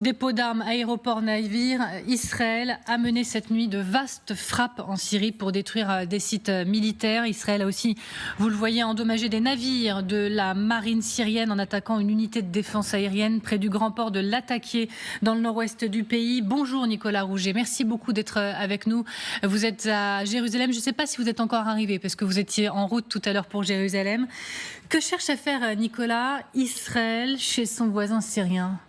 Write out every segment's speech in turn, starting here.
Dépôt d'armes, aéroport, navire, Israël a mené cette nuit de vastes frappes en Syrie pour détruire des sites militaires. Israël a aussi, vous le voyez, endommagé des navires de la marine syrienne en attaquant une unité de défense aérienne près du grand port de Latakia dans le nord-ouest du pays. Bonjour Nicolas Rouget, merci beaucoup d'être avec nous. Vous êtes à Jérusalem, je ne sais pas si vous êtes encore arrivé parce que vous étiez en route tout à l'heure pour Jérusalem. Que cherche à faire Nicolas, Israël chez son voisin syrien ?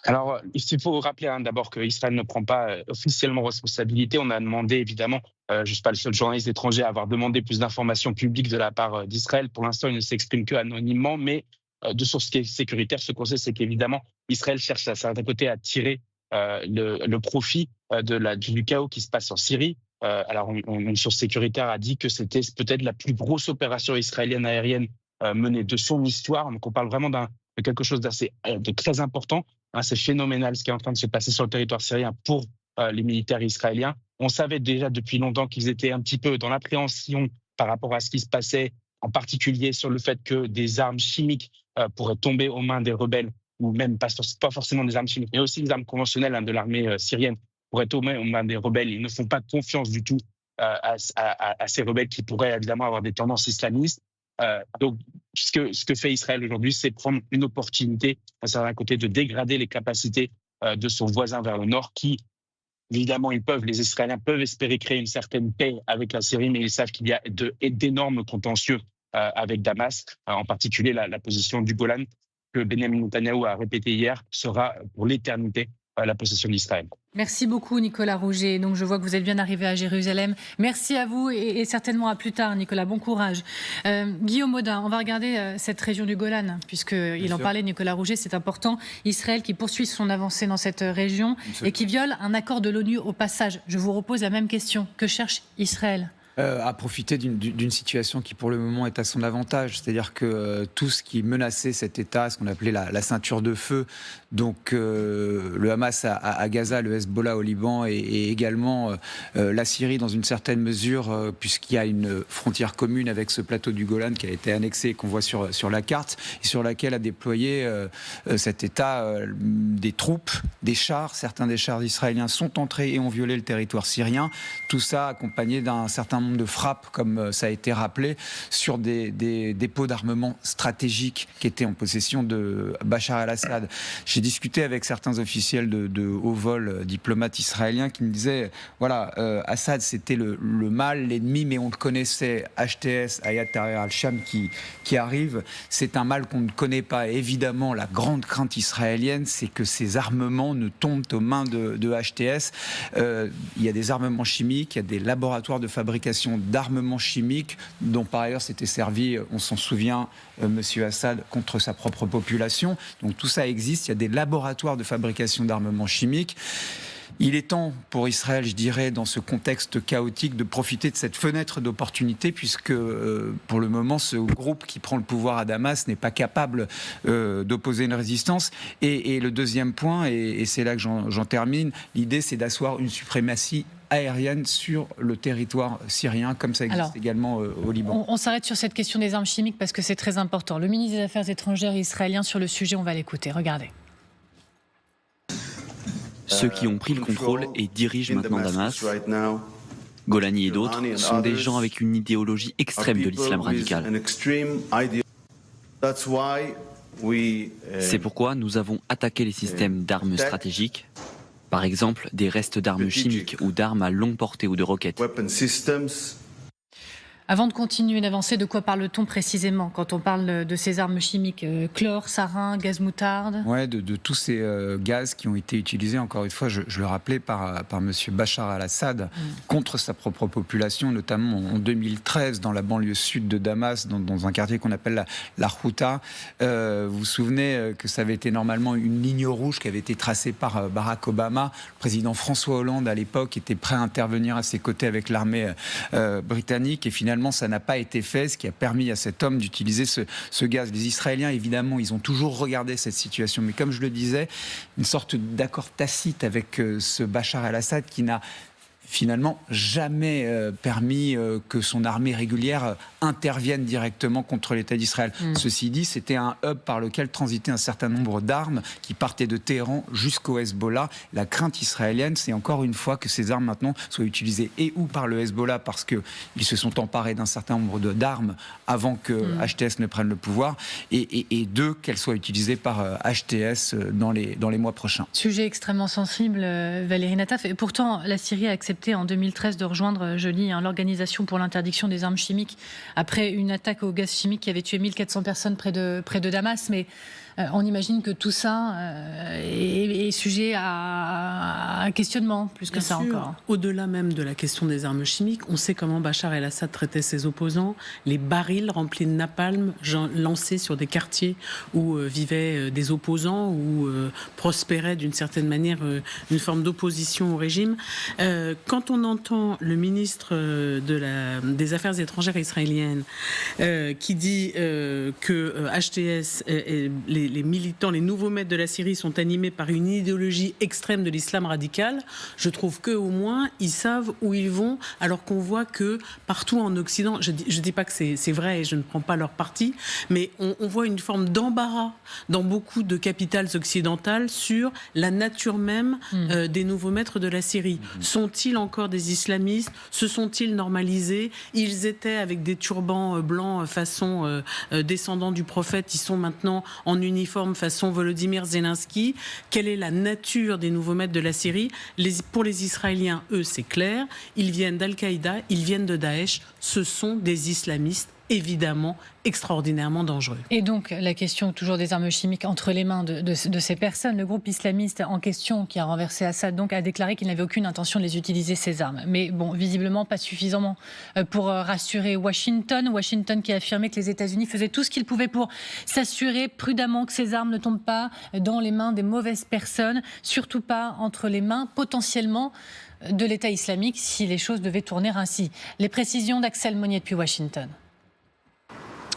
Alors, il faut rappeler d'abord qu'Israël ne prend pas officiellement responsabilité. On a demandé, évidemment, je ne suis pas le seul journaliste étranger à avoir demandé plus d'informations publiques de la part d'Israël. Pour l'instant, il ne s'exprime que anonymement, mais de sources sécuritaires, ce qu'on sait, c'est qu'évidemment, Israël cherche à certains côtés à tirer le profit du chaos qui se passe en Syrie. Alors, une source sécuritaire a dit que c'était peut-être la plus grosse opération israélienne aérienne menée de son histoire. Donc, on parle vraiment de quelque chose de très important. C'est phénoménal ce qui est en train de se passer sur le territoire syrien pour les militaires israéliens. On savait déjà depuis longtemps qu'ils étaient un petit peu dans l'appréhension par rapport à ce qui se passait, en particulier sur le fait que des armes chimiques pourraient tomber aux mains des rebelles, ou même pas forcément des armes chimiques, mais aussi des armes conventionnelles de l'armée syrienne pourraient tomber aux mains des rebelles. Ils ne font pas confiance du tout à ces rebelles qui pourraient évidemment avoir des tendances islamistes. Donc, ce que fait Israël aujourd'hui, c'est prendre une opportunité, d'un certain côté, de dégrader les capacités de son voisin vers le nord, qui, évidemment, les Israéliens peuvent espérer créer une certaine paix avec la Syrie, mais ils savent qu'il y a d'énormes contentieux avec Damas, en particulier la position du Golan, que Benjamin Netanyahou a répété hier, sera pour l'éternité la possession d'Israël. Merci beaucoup Nicolas Rouget. Donc je vois que vous êtes bien arrivé à Jérusalem. Merci à vous et certainement à plus tard Nicolas. Bon courage. Guillaume Audin, on va regarder cette région du Golan puisqu'il en parlait Nicolas Rouget, c'est important. Israël qui poursuit son avancée dans cette région et qui viole un accord de l'ONU au passage. Je vous repose la même question. Que cherche Israël ? À profiter d'une situation qui pour le moment est à son avantage, c'est-à-dire que tout ce qui menaçait cet État, ce qu'on appelait la ceinture de feu, donc le Hamas à Gaza, le Hezbollah au Liban et également la Syrie dans une certaine mesure, puisqu'il y a une frontière commune avec ce plateau du Golan qui a été annexé et qu'on voit sur la carte, et sur laquelle a déployé cet État des troupes, des chars. Certains des chars israéliens sont entrés et ont violé le territoire syrien, tout ça accompagné d'un certain nombre de frappes, comme ça a été rappelé, sur des dépôts d'armement stratégiques qui étaient en possession de Bachar el-Assad. J'ai discuté avec certains officiels de haut vol diplomates israéliens qui me disaient, voilà, Assad c'était le mal, l'ennemi, mais on le connaissait, HTS, Hayat Tahrir al-Sham qui arrive, c'est un mal qu'on ne connaît pas. Et évidemment, la grande crainte israélienne, c'est que ces armements ne tombent aux mains de HTS. Il y a des armements chimiques, il y a des laboratoires de fabrication d'armements chimiques dont par ailleurs s'était servi, on s'en souvient, monsieur Assad contre sa propre population. Donc tout ça existe, il y a des laboratoires de fabrication d'armements chimiques. Il est temps pour Israël, je dirais, dans ce contexte chaotique, de profiter de cette fenêtre d'opportunité, puisque pour le moment, ce groupe qui prend le pouvoir à Damas n'est pas capable d'opposer une résistance. Et le deuxième point, et c'est là que j'en termine, l'idée c'est d'asseoir une suprématie aérienne sur le territoire syrien, comme ça existe également au Liban. On s'arrête sur cette question des armes chimiques parce que c'est très important. Le ministre des Affaires étrangères israélien sur le sujet, on va l'écouter. Regardez. Ceux qui ont pris le contrôle et dirigent maintenant Damas, Golani et d'autres, sont des gens avec une idéologie extrême de l'islam radical. C'est pourquoi nous avons attaqué les systèmes d'armes stratégiques, par exemple des restes d'armes chimiques ou d'armes à longue portée ou de roquettes. Avant de continuer d'avancer, de quoi parle-t-on précisément quand on parle de ces armes chimiques ? Chlore, sarin, gaz moutarde ? Oui, de tous ces gaz qui ont été utilisés, encore une fois, je le rappelais, par M. Bachar el-Assad contre sa propre population, notamment en 2013 dans la banlieue sud de Damas, dans un quartier qu'on appelle la Ghouta. Vous vous souvenez que ça avait été normalement une ligne rouge qui avait été tracée par Barack Obama. Le président François Hollande, à l'époque, était prêt à intervenir à ses côtés avec l'armée britannique, et finalement ça n'a pas été fait, ce qui a permis à cet homme d'utiliser ce gaz. Les Israéliens, évidemment, ils ont toujours regardé cette situation, mais comme je le disais, une sorte d'accord tacite avec ce Bachar el-Assad qui n'a finalement jamais permis que son armée régulière intervienne directement contre l'État d'Israël. Ceci dit, c'était un hub par lequel transitaient un certain nombre d'armes qui partaient de Téhéran jusqu'au Hezbollah. La crainte israélienne, c'est encore une fois que ces armes maintenant soient utilisées et ou par le Hezbollah parce qu'ils se sont emparés d'un certain nombre d'armes avant que HTS ne prenne le pouvoir, et deux, qu'elles soient utilisées par HTS dans les mois prochains. Sujet extrêmement sensible, Valérie Nataf. Et pourtant, la Syrie a accepté en 2013 de rejoindre, je lis, l'Organisation pour l'interdiction des armes chimiques, après une attaque au gaz chimique qui avait tué 1400 personnes près de Damas. Mais on imagine que tout ça est sujet à un questionnement, plus que ça encore. Au-delà même de la question des armes chimiques, on sait comment Bachar el-Assad traitait ses opposants. Les barils remplis de napalm lancés sur des quartiers où vivaient des opposants, où prospérait d'une certaine manière une forme d'opposition au régime. Quand on entend le ministre des Affaires étrangères israéliennes qui dit que HTS et les militants, les nouveaux maîtres de la Syrie sont animés par une idéologie extrême de l'islam radical, je trouve qu'au moins ils savent où ils vont, alors qu'on voit que partout en Occident, je dis pas que c'est vrai et je ne prends pas leur parti, mais on voit une forme d'embarras dans beaucoup de capitales occidentales sur la nature même des nouveaux maîtres de la Syrie. Sont-ils encore des islamistes? Se sont-ils normalisés? Ils étaient avec des turbans blancs façon descendants du prophète, ils sont maintenant en uniforme façon Volodymyr Zelensky. Quelle est la nature des nouveaux maîtres de la Syrie? Pour les Israéliens, eux, c'est clair. Ils viennent d'Al-Qaïda, ils viennent de Daesh. Ce sont des islamistes, évidemment, extraordinairement dangereux. Et donc, la question toujours des armes chimiques entre les mains de ces personnes. Le groupe islamiste en question, qui a renversé Assad, donc, a déclaré qu'il n'avait aucune intention de les utiliser, ces armes. Mais bon, visiblement pas suffisamment pour rassurer Washington. Washington qui a affirmé que les États-Unis faisaient tout ce qu'ils pouvaient pour s'assurer prudemment que ces armes ne tombent pas dans les mains des mauvaises personnes, surtout pas entre les mains potentiellement de l'État islamique si les choses devaient tourner ainsi. Les précisions d'Axel Monnier depuis Washington.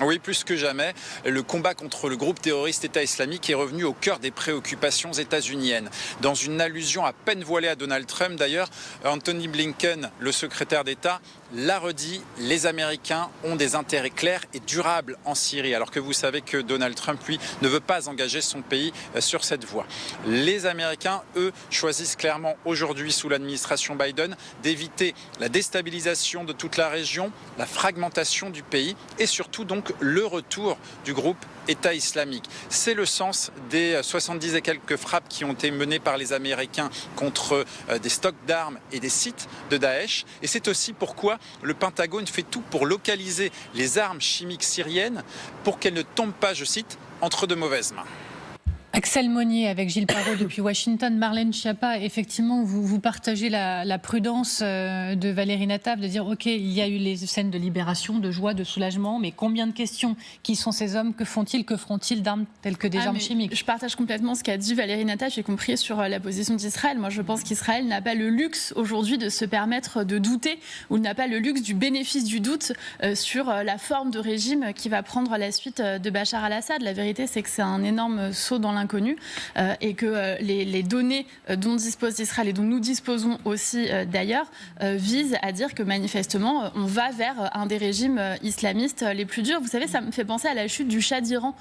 Oui, plus que jamais, le combat contre le groupe terroriste État islamique est revenu au cœur des préoccupations états-uniennes. Dans une allusion à peine voilée à Donald Trump, d'ailleurs, Anthony Blinken, le secrétaire d'État, l'a redit, les Américains ont des intérêts clairs et durables en Syrie, alors que vous savez que Donald Trump, lui, ne veut pas engager son pays sur cette voie. Les Américains, eux, choisissent clairement aujourd'hui, sous l'administration Biden, d'éviter la déstabilisation de toute la région, la fragmentation du pays et surtout donc le retour du groupe État islamique. C'est le sens des 70 et quelques frappes qui ont été menées par les Américains contre des stocks d'armes et des sites de Daesh. Et c'est aussi pourquoi le Pentagone fait tout pour localiser les armes chimiques syriennes pour qu'elles ne tombent pas, je cite, entre de mauvaises mains. Axel Monnier avec Gilles Parot depuis Washington. Marlène Schiappa, effectivement, vous partagez la prudence de Valérie Nataf de dire ok, il y a eu les scènes de libération, de joie, de soulagement, mais combien de questions? Qui sont ces hommes? Que font-ils? Que feront-ils d'armes telles que des armes chimiques? Je partage complètement ce qu'a dit Valérie Nataf, y compris sur la position d'Israël. Moi, je pense qu'Israël n'a pas le luxe aujourd'hui de se permettre de douter, ou n'a pas le luxe du bénéfice du doute sur la forme de régime qui va prendre la suite de Bachar al-Assad. La vérité, c'est que c'est un énorme saut dans l'inconnu et que les données dont dispose Israël et dont nous disposons aussi d'ailleurs visent à dire que manifestement on va vers un des régimes islamistes les plus durs. Vous savez, ça me fait penser à la chute du Shah d'Iran.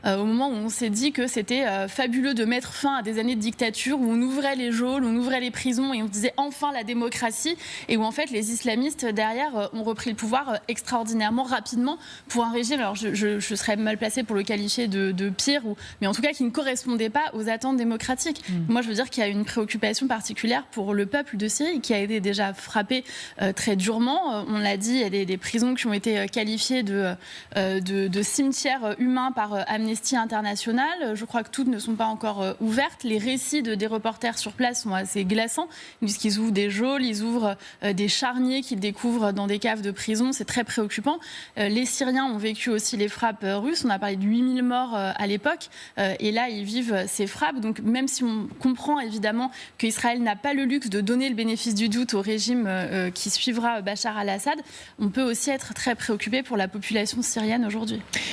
Au moment où on s'est dit que c'était fabuleux de mettre fin à des années de dictature, où on ouvrait les geôles, on ouvrait les prisons et on disait enfin la démocratie, et où en fait les islamistes derrière ont repris le pouvoir extraordinairement rapidement pour un régime, alors je serais mal placée pour le qualifier de pire, mais en tout cas qui ne correspondait pas aux attentes démocratiques. Moi je veux dire qu'il y a une préoccupation particulière pour le peuple de Syrie qui a été déjà frappé très durement. On l'a dit, il y a des prisons qui ont été qualifiées de cimetières humains par Amnesty International. Je crois que toutes ne sont pas encore ouvertes. Les récits des reporters sur place sont assez glaçants. Ils disent qu'ils ouvrent des geôles, ils ouvrent des charniers qu'ils découvrent dans des caves de prison. C'est très préoccupant. Les Syriens ont vécu aussi les frappes russes. On a parlé de 8000 morts à l'époque. Et là, ils vivent ces frappes. Donc même si on comprend évidemment qu'Israël n'a pas le luxe de donner le bénéfice du doute au régime qui suivra Bachar al-Assad, on peut aussi être très préoccupé pour la population syrienne aujourd'hui.